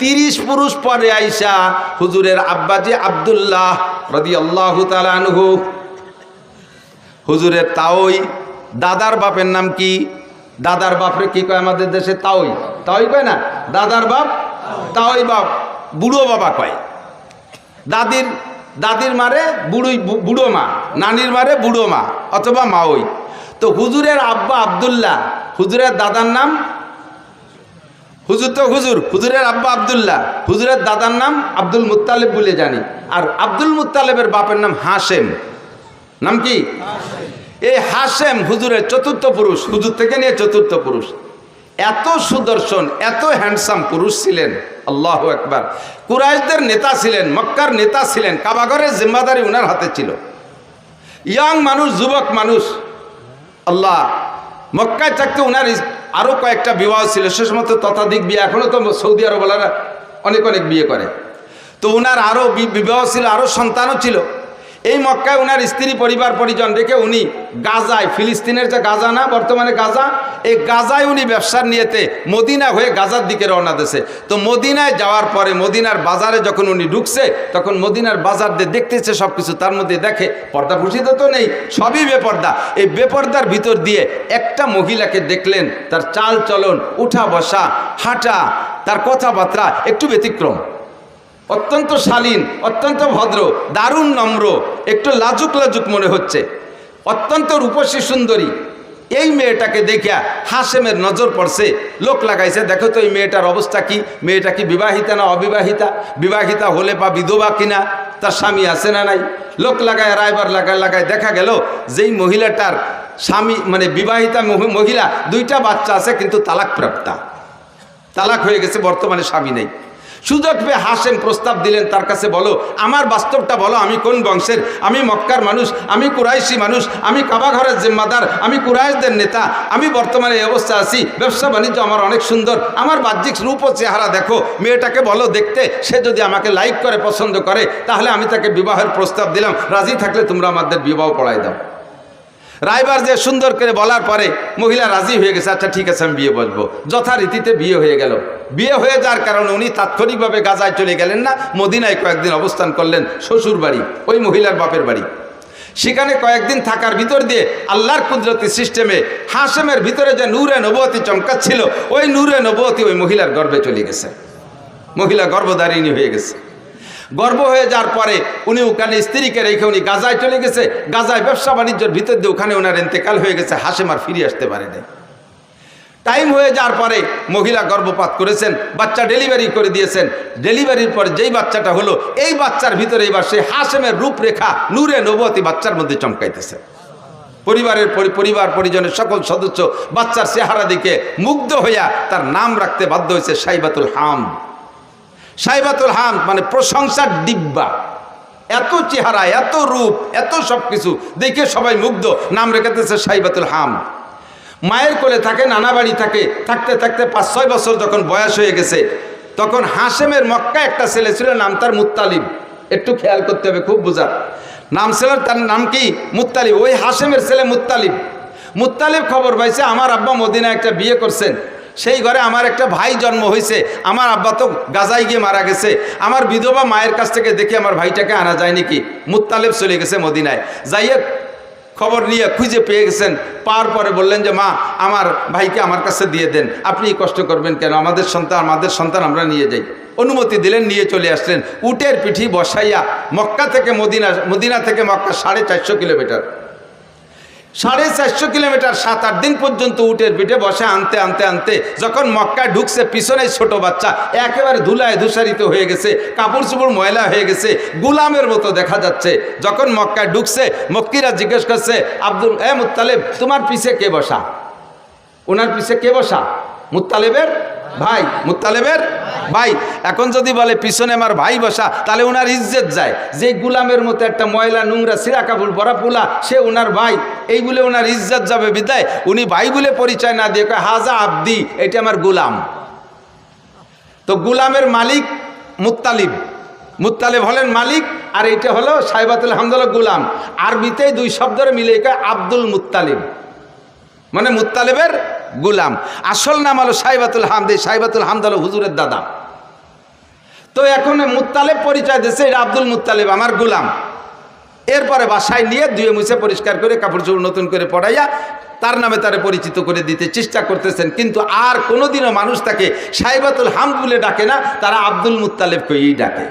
30 পুরুষ পরে আইসা হুজুরের আব্বাজি আব্দুল্লাহ রাদিয়াল্লাহু তাআলা আনহু, হুজুরের তাওই দাদার বাপের নাম কি? দাদার বাপরে কি কয় আমাদের দেশে? তাওই। তাওই কয় না, দাদার বাপ তাওই বাপ, বুড়ো বাবা কয়। দাদির মারে বুড়ো মা, নানির মারে বুড়ো মা অথবা মাওই। তো হুজুরের আব্বা আব্দুল্লাহ, হুজুরের দাদার নাম হুজুরের আব্বা আব্দুল্লাহ, হুজুরের দাদার নাম আব্দুল মুত্তালিব বলে জানি। আর আব্দুল মুত্তালিবের বাপের নাম হাশেম। নাম কি? এই হাশেম হুজুরের চতুর্থ পুরুষ, হুজুর থেকে নিয়ে চতুর্থ পুরুষ। এত সুদর্শন, এত হ্যান্ডসাম পুরুষ ছিলেন, আল্লাহু আকবার। কুরাইশদের নেতা ছিলেন, মক্কার নেতা ছিলেন, কাবাঘরের জিম্মাদারি উনার হাতে ছিল। ইয়াং মানুষ, যুবক মানুষ, আল্লাহ। মক্কায় থাকতে উনার আরও কয়েকটা বিবাহ ছিল, সে সময় ততাধিক বিয়ে, এখনও তো সৌদি আরবওয়ালারা অনেক বিয়ে করে। তো উনার আরও বিবাহ ছিল, আরও সন্তানও ছিল। এই মক্কায় উনার স্ত্রী পরিবার পরিজন রেখে উনি গাজায়, ফিলিস্তিনের যে গাজা না বর্তমানে গাজা, এই গাজায় উনি ব্যবসার নিয়েতে মদিনা হয়ে গাজার দিকে রওনা দিয়েছে। তো মদিনায় যাওয়ার পরে মদিনার বাজারে যখন উনি ঢুকছে, তখন মদিনার বাজার দিয়ে দেখতেছে সব কিছু, তার মধ্যে দেখে পর্দা ভূষিত তো নেই, সবই বেপর্দা। এই বেপর্দার ভিতর দিয়ে একটা মহিলাকে দেখলেন, তার চাল চলন, উঠা বসা, হাঁটা, তার কথাবার্তা একটু ব্যতিক্রম, অত্যন্ত শালীন, অত্যন্ত ভদ্র, দারুণ নম্র, একটু লাজুক লাজুক মনে হচ্ছে, অত্যন্ত রূপসী সুন্দরী। এই মেয়েটাকে দেখিয়া হাশেমের নজর পড়ছে। লোক লাগাইছে, দেখো তো এই মেয়েটার অবস্থা কি, মেয়েটা কি বিবাহিতা না অবিবাহিতা, বিবাহিতা হলে বা বিধবা কিনা, তার স্বামী আছে না নাই। লোক লাগায় রায়বার লাগায় দেখা গেল যেই মহিলাটার স্বামী মানে বিবাহিতা মহিলা, 2টা বাচ্চা আছে, কিন্তু তালাক প্রাপ্তা, তালাক হয়ে গেছে, বর্তমানে স্বামী নেই। সুযোগ পেয়ে হাশেম প্রস্তাব দিলেন, তার কাছে বলো, আমার বাস্তবটা বলো, আমি কোন বংশের, আমি মক্কার মানুষ, আমি কুরাইশি মানুষ, আমি কাবাঘরের জিম্মাদার, আমি কুরাইশদের নেতা, আমি বর্তমানে এই অবস্থা আছি, ব্যবসা বাণিজ্য আমার অনেক সুন্দর, আমার বাহ্যিক রূপ ও চেহারা দেখো, মেয়েটাকে বলো দেখতে, সে যদি আমাকে লাইক করে, পছন্দ করে, তাহলে আমি তাকে বিবাহের প্রস্তাব দিলাম, রাজি থাকলে তোমরা আমাদের বিবাহ পড়াই দাও। রায়বার যে সুন্দর করে বলার পরে মহিলা রাজি হয়ে গেছে, আচ্ছা ঠিক আছে আমি বিয়ে বসবো। যথারীতিতে বিয়ে হয়ে গেল। বিয়ে হয়ে যাওয়ার কারণে উনি তাৎক্ষণিকভাবে গাজায় চলে গেলেন না, মদিনায় কয়েকদিন অবস্থান করলেন, শ্বশুর বাড়ি, ওই মহিলার বাপের বাড়ি। সেখানে কয়েকদিন থাকার ভিতর দিয়ে আল্লাহর কুদরতি সিস্টেমে হাশেমের ভিতরে যে নূরে নবুয়তি চমকাচ্ছিল, ওই নূরে নবুয়তি ওই মহিলার গর্ভে চলে গেছে, মহিলা গর্ভধারিণী হয়ে গেছে। গর্ভ হয়ে যাওয়ার পরে উনি ওখানে স্ত্রীকে রেখে উনি গাজায় চলে গেছে। গাজায় ব্যবসা বাণিজ্যের ভিতর দিয়ে ওখানে ওনার ইন্তেকাল হয়ে গেছে, হাশেম আর ফিরে আসতে পারেনি। টাইম হয়ে যাওয়ার পরে মহিলা গর্ভপাত করেছেন, বাচ্চা ডেলিভারি করে দিয়েছেন। ডেলিভারির পরে যেই বাচ্চাটা হলো, এই বাচ্চার ভিতরে এবার সেই হাশেমের রূপরেখা নূরে নবুয়তি বাচ্চার মধ্যে চমকাইতেছে। পরিবার পরিজনের সকল সদস্য বাচ্চার চেহারা দেখে মুগ্ধ হইয়া তার নাম রাখতে বাধ্য হয়েছে সাইবাতুল হাম। সাইবাতুল হাম মানে প্রশংসার ডিব্বা। এত চেহারা, এত রূপ, এত সব কিছু দেখে সবাই মুগ্ধ, নাম রেখেতেছে সাইবাতুল হাম। মায়ের কোলে থাকে, নানা বাড়ি থাকে, থাকতে থাকতে 5-6 বছর যখন বয়স হয়ে গেছে, তখন হাশেমের মক্কা একটা ছেলে ছিল, নাম তার মুত্তালিব। একটু খেয়াল করতে হবে, খুব বোঝার নাম ছিল, তার নাম কি? মুত্তালিব। ওই হাশেমের ছেলে মুত্তালিব খবর পাইছে আমার আব্বা মদিনায় একটা বিয়ে করছেন, সেই ঘরে আমার একটা ভাই জন্ম হয়েছে, আমার আব্বা তো গাজায় গিয়ে মারা গেছে, আমার বিধবা মায়ের কাছ থেকে দেখি আমার ভাইটাকে আনা যায় নাকি। মুত্তালিব চলে গেছে মদিনায়, যাইয়ে খবর নিয়ে খুঁজে পেয়ে গেছেন। পাওয়ার পরে বললেন যে মা, আমার ভাইকে আমার কাছে দিয়ে দেন, আপনি কষ্ট করবেন কেন, আমাদের সন্তান আমরা নিয়ে যাই। অনুমতি দিলেন, নিয়ে চলে আসলেন। উটের পিঠি বসাইয়া মক্কা থেকে মদিনা থেকে মক্কা 450 কিলোমিটার, 450 কিলোমিটার 7-8 দিন পর্যন্ত উটের পিঠে বসে আনতে আনতে আনতে যখন মক্কায় ঢুকছে, পিছনে ছোট বাচ্চা একেবারে ধুলায় ধূসারিত হয়ে গেছে, কাপড় চোপড় ময়লা হয়ে গেছে, গুলামের মতো দেখা যাচ্ছে। যখন মক্কায় ঢুকছে, মক্কিরা জিজ্ঞেস করছে, মুত্তালিব তোমার পিছে কে বসা? ওনার পিছে কে বসা? মুত্তালিবের ভাই, মুত্তালিবের ভাই। এখন যদি বলে পিছনে আমার ভাই বসা, তাহলে ওনার ইজ্জত যায়। যে গুলামের মতো একটা ময়লা নোংরা সিরা কাপড় পরা পোলা, সে ওনার ভাই, এই বলে ওনার ইজ্জত যাবে। বিদায় উনি ভাই বলে পরিচয় না দিয়ে কয় হাজা আব্দি, এটা আমার গুলাম। তো গুলামের মালিক মুত্তালিব হলেন মালিক, আর এইটা হলো সাইবাতুল হামদ গুলাম। আরবিতেই 2 শব্দের মিলে কয় আব্দুল মুত্তালিব, মানে মুত্তালিবের গুলাম। আসল নাম হলো সাইবাতুল হামদ। সাইবাতুল হামদ হলো হুজুরের দাদা। তো এখন মুত্তালেব পরিচয় দিচ্ছে, এটা আব্দুল মুত্তালেব আমার গোলাম। এরপরে বাসায় নিয়ে ধুয়ে মুছে পরিষ্কার করে কাপড় চোপড় নতুন করে পড়াইয়া তার নামে তারে পরিচিত করে দিতে চেষ্টা করতেছেন, কিন্তু আর কোনোদিনও মানুষ তাকে সাইবাতুল হামদ বলে ডাকে না, তারা আব্দুল মুত্তালেবকেই ডাকে।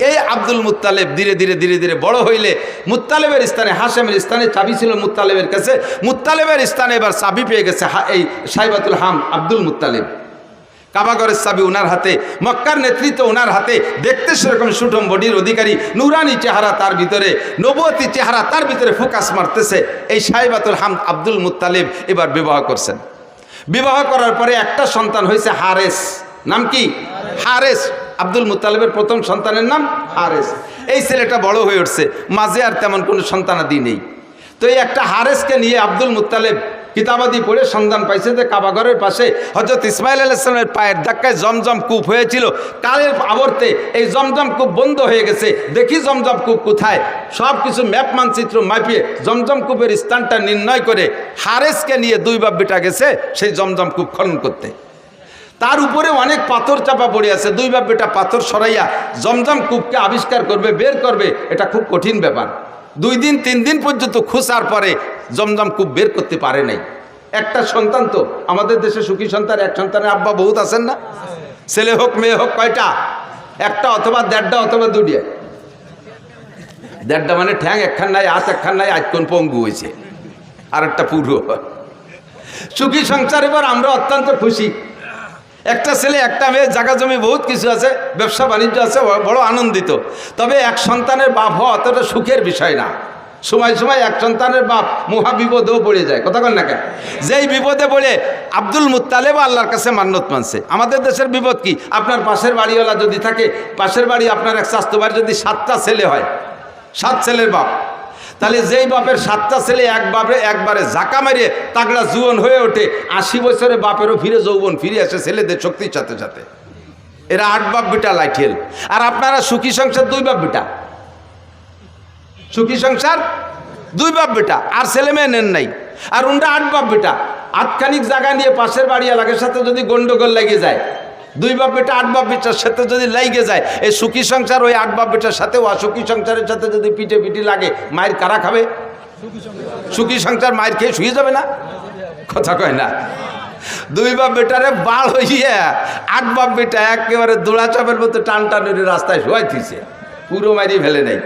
এই আব্দুল মুত্তালেব ধীরে ধীরে ধীরে ধীরে বড় হইলে মুত্তালেবের স্থানে, হাশেমের স্থানে চাবি ছিল মুত্তালেবের কাছে, মুত্তালেবের স্থানে এবার চাবি পেয়ে গেছে এই সাইবাতুল হামদ আব্দুল মুত্তালেব। কাবাগরের চাবি ওনার হাতে, মক্কার নেতৃত্ব ওনার হাতে, দেখতে সেরকম সুঠম বডির অধিকারী, নুরানি চেহারা তার ভিতরে, নবুয়তি চেহারা তার ভিতরে ফোকাস মারতেছে। এই সাইবাতুল হামদ আব্দুল মুত্তালেব এবার বিবাহ করছেন। বিবাহ করার পরে একটা সন্তান হয়েছে হারেস। নাম কি? হারেস। আব্দুল মুত্তালেবের প্রথম সন্তানের নাম হারেস। এই ছেলেটা বড় হয়ে উঠছে, মাঝে আর তেমন কোনো সন্তানাদি নেই। তো এই একটা হারেসকে নিয়ে আব্দুল মুত্তালেব কিতাবাদি পড়ে সন্ধান পাইছে যে কাবাঘরের পাশে হযরত ইসমাইল আলাইহিস সালামের পায়ের ধাক্কায় জমজম কূপ হয়েছিল। কালের আবর্তে এই জমজম কূপ বন্ধ হয়ে গেছে। দেখি জমজম কূপ কোথায়, সব কিছু ম্যাপ মানচিত্র মাপিয়ে জমজম কূপের স্থানটা নির্ণয় করে হারেসকে নিয়ে দুই বাপ বেটা গেছে সেই জমজম কূপ খনন করতে। তার উপরে অনেক পাথর চাপা পড়ে আছে। দুই বাপ বেটা পাথর সরাইয়া জমজম কূপকে আবিষ্কার করবে, বের করবে, এটা খুব কঠিন ব্যাপার। 2 দিন 3 দিন পর্যন্ত খোঁজার পরে জমজম কূপ বের করতে পারে নাই। একটা সন্তান, তো আমাদের দেশে সুখী সন্তান, এক সন্তানের আব্বা বহুত আছেন না? ছেলে হোক মেয়ে হোক কয়টা? একটা অথবা 1.5টা অথবা 2টা। 1.5টা মানে ঠ্যাং একখান নাই, হাত একখান নাই, আজকন পঙ্গু হয়েছে, আর একটা পুরো। সুখী সংসার। এবার আমরা অত্যন্ত খুশি। একটা ছেলে একটা মেয়ে, জায়গা জমি বহুত কিছু আছে, ব্যবসা বাণিজ্য আছে, বড় আনন্দিত। তবে এক সন্তানের বাপ হওয়া অতটা সুখের বিষয় না। সময় সময় এক সন্তানের বাপ মহা বিপদেও পড়ে যায়, কথা বল না কেন? যেই বিপদে পড়ে আব্দুল মুত্তালেব আল্লাহর কাছে মান্নত মানছে। আমাদের দেশের বিপদ কি? আপনার পাশের বাড়িওয়ালা যদি থাকে, পাশের বাড়ি আপনার এক স্বাস্থ্য বাড়ি যদি 7টা ছেলে হয়, 7 ছেলের বাপ, তাহলে যেই বাপের 7টা ছেলে একবারে ঝাঁকা মারিয়ে তাগড়া জুয়ন হয়ে ওঠে, 80 বছরে বাপেরও ফিরে যৌবন ফিরে আসে ছেলেদের শক্তির সাথে সাথে। এরা 8 বাপ বেটা লাইঠেল। আর আপনারা সুখী সংসার 2 বাপ বেটা, সুখী সংসার 2 বাপ বেটা, আর ছেলে মেয়ে নেন নাই। আর উনটা 8 বাপ বেটা, আটখানিক জায়গা নিয়ে পাশের বাড়ি এলাকার সাথে যদি গন্ডগোল লেগে যায়, 2 বাপ বেটা 8 বাপ বেটার সাথে যদি লাগে যায়, এই সুখী সংসার ওই 8 বাপ বেটার সাথে অসুখী সংসারের সাথে যদি পিঠে পিঠি লাগে, মায়ের কারা খাবে? সুখী সংসার মায়ের খেয়ে শুয়ে যাবে না? কথা কয় না? 2 বাপ বেটারে বাল হইয়া 8 বাপ বেটা একেবারে দোড়া চাপের মতো টান টানের রাস্তায় শোয়াইতেছে, পুরো মারিয়ে ফেলে নাই,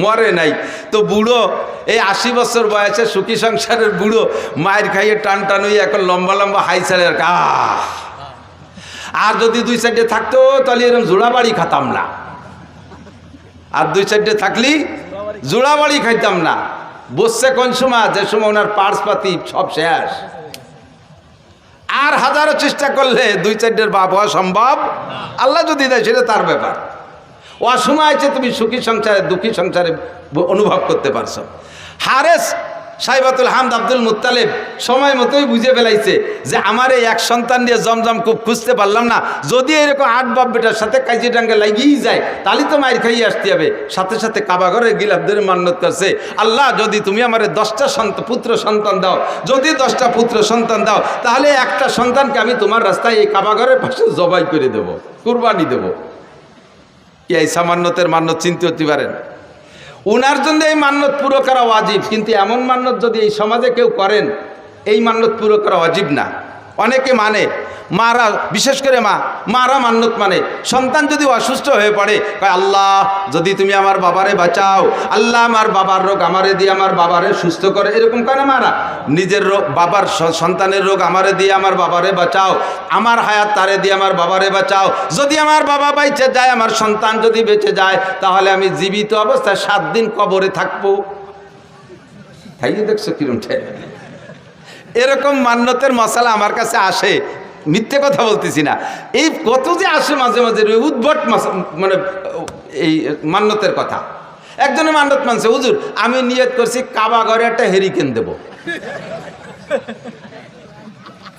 মরে নাই। তো বুড়ো এই 80 বছর বয়সে সুখী সংসারের বুড়ো মায়ের খাইয়ে টান টান হইয়া এখন লম্বা লম্বা হাই ছাড়ে। আর যদি 2 সাইডে থাকতো তাহলে এরকম জোড়া বাড়ি খাতাম না। আর 2 সাইডে থাকলি জোড়া বাড়ি খাইতাম না। বসছে কোন সময়? যে সময় ওনার পার্স পাতি সব শেষ। আর হাজারো চেষ্টা করলে 2 সাইডের বাপ হওয়া সম্ভব। আল্লাহ যদি দেয় সেটা তার ব্যাপার। অসময় আছে তুমি সুখী সংসারে দুঃখী সংসারে অনুভব করতে পারছো। হারেস সাইবাতুল হামদ আব্দুল মুত্তালেব সময় মতোই বুঝে ফেলাইছে যে আমার এই এক সন্তান দিয়ে জমজম খুব খুঁজতে পারলাম না, যদি এরকম 8 বাপ বেটার সাথে কাজী ডাঙ্গা লাগিয়েই যায় তাহলে তো মায়ের খাইয়ে আসতে হবে। সাথে সাথে কাবাঘরের গিলাফদের মান্নত করছে, আল্লাহ যদি তুমি আমার 10টা পুত্র সন্তান দাও, যদি 10টা পুত্র সন্তান দাও, তাহলে একটা সন্তানকে আমি তোমার রাস্তায় এই কাবাঘরের পাশে জবাই করে দেব, কুরবানি দেব। এই সামান্যতের মান্নত চিনতে হতে পারেন। উনার জন্য এই মান্নত পুরো করা ওয়াজিব, কিন্তু এমন মান্নত যদি এই সমাজে কেউ করেন, এই মান্নত পুরো করা ওয়াজিব না। অনেকে মানে, মারা বিশেষ করে মারা মান্নত মানে, সন্তান যদি অসুস্থ হয়ে পড়ে কয় আল্লাহ যদি তুমি আমার বাবারে বাঁচাও, আল্লাহ আমার বাবার রোগ আমারে দিয়ে আমার বাবারে সুস্থ করে, এরকম কেন মারা? নিজের রোগ, বাবার সন্তানের রোগ আমারে দিয়ে আমার বাবারে বাঁচাও, আমার হায়াত তারে দিয়ে আমার বাবারে বাঁচাও। যদি আমার বাবা বেঁচে যায়, আমার সন্তান যদি বেঁচে যায়, তাহলে আমি জীবিত অবস্থায় 7 দিন কবরে থাকবো। খাইয়ে দেখছো কিরম ঠেক? এরকম মান্যতের মশালা আমার কাছে আসে, মিথ্যে কথা বলতেছি না। এই কত যে আসে মাঝে মাঝে উদ্ভট মানে এই মান্যতের কথা। একজনে মান্যত মানছে, হুজুর আমি নিয়ত করছি কাবা ঘরে একটা হেরিকেন দেব।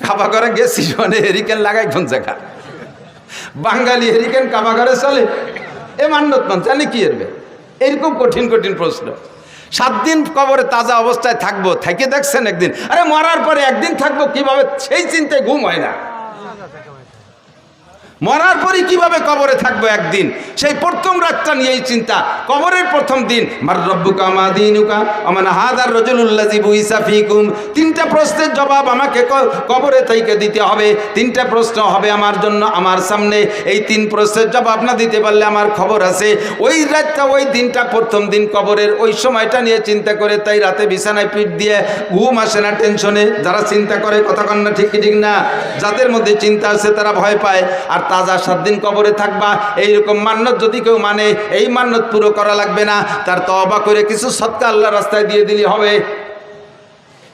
কাবা ঘরে গেছি মানে হেরিকেন লাগাই কোন জায়গা? বাঙালি হেরিকেন কাবা ঘরে চলে? এ মান্যত মানছে, জানি কি এরবে? এরকম কঠিন কঠিন প্রশ্ন। 7 দিন কবরে তাজা অবস্থায় থাকবো, থেকে দেখছেন একদিন? আরে মরার পরে একদিন থাকবো কিভাবে, সেই চিন্তায় ঘুম হয় না। মরার পরই কিভাবে কবরে থাকবো একদিন, সেই প্রথম রাতটা নিয়েই চিন্তা। কবরের প্রথম দিন, মার রব্বুকা মা দীনুকা ওমান হাযার রাজুলুল্লাযী বুইসা ফীকুম, তিনটা প্রশ্নের জবাব আমাকে কবরে থেকে দিতে হবে। তিনটা প্রশ্ন হবে আমার জন্য, আমার সামনে। এই তিন প্রশ্নের জবাব না দিতে পারলে আমার খবর আছে। ওই রাতটা, ওই দিনটা, প্রথম দিন কবরের ওই সময়টা নিয়ে চিন্তা করে তাই রাতে বিছানায় পিঠ দিয়ে ঘুম আসে না টেনশনে। যারা চিন্তা করে, কথা কন না, ঠিক ঠিক না? যাদের মধ্যে চিন্তা আছে তারা ভয় পায়। আর তাজা 7 দিন কবরে থাকবা, এইরকম মান্নত যদি কেউ মানে, এই মান্নত পুরো করা লাগবে না, তার তওবা করে কিছু সদকা আল্লাহর রাস্তায় দিয়ে দিলে হবে।